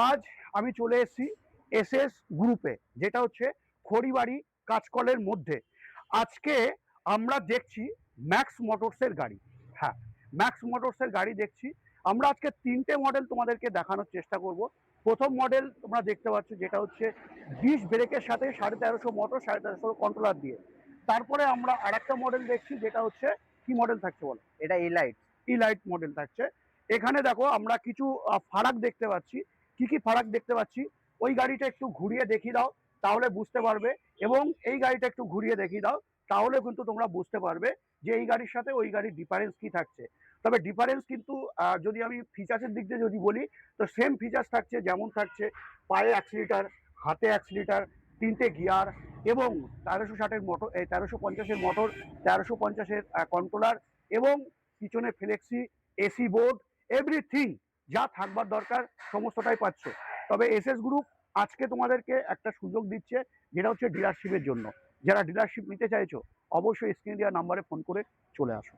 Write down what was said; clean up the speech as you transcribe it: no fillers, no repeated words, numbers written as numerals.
আজ আমি চলে এসেছি এসএস গ্রুপে, যেটা হচ্ছে খড়িবাড়ি কাঁচকলের মধ্যে। আজকে আমরা দেখছি ম্যাক্স মোটরসের গাড়ি। হ্যাঁ, ম্যাক্স মোটরসের গাড়ি দেখছি। আমরা আজকে তিনটে মডেল তোমাদেরকে দেখানোর চেষ্টা করব। প্রথম মডেল তোমরা দেখতে পাচ্ছ, যেটা হচ্ছে 20 ব্রেকের সাথে 1350 মোটর, 1350 কন্ট্রোলার দিয়ে। তারপরে আমরা আর একটা মডেল দেখছি, যেটা হচ্ছে কি মডেল থাকছে বলো? এটা ইলাইট। ইলাইট মডেল থাকছে। এখানে দেখো আমরা কিছু ফারাক দেখতে পাচ্ছি। কি কি ফারাক দেখতে পাচ্ছি ওই গাড়িটা একটু ঘুরিয়ে দেখিয়ে দাও, তাহলে বুঝতে পারবে। এবং এই গাড়িটা একটু ঘুরিয়ে দেখিয়ে দাও, তাহলে কিন্তু তোমরা বুঝতে পারবে যে এই গাড়ির সাথে ওই গাড়ির ডিফারেন্স কি থাকছে। তবে ডিফারেন্স কিন্তু যদি আমি ফিচার্সের দিক দিয়ে যদি বলি, তো সেম ফিচার্স থাকছে, যেমন থাকছে পায়ে অ্যাক্সিলিটার, হাতে অ্যাক্সিলিটার, তিনটে গিয়ার, এবং 1360-এর মোটর, 1350-এর মোটর, 1350-এর কন্ট্রোলার, এবং পিছনে ফ্লেক্সি, এসি বোর্ড, এভরিথিং যা থাকবার দরকার সমস্তটাই পাচ্ছ। তবে এসএস গ্রুপ আজকে তোমাদেরকে একটা সুযোগ দিচ্ছে, যেটা হচ্ছে ডিলারশিপের জন্য। যারা ডিলারশিপ নিতে চাইছো, অবশ্যই স্ক্রিনে দেওয়া নাম্বারে ফোন করে চলে আসো।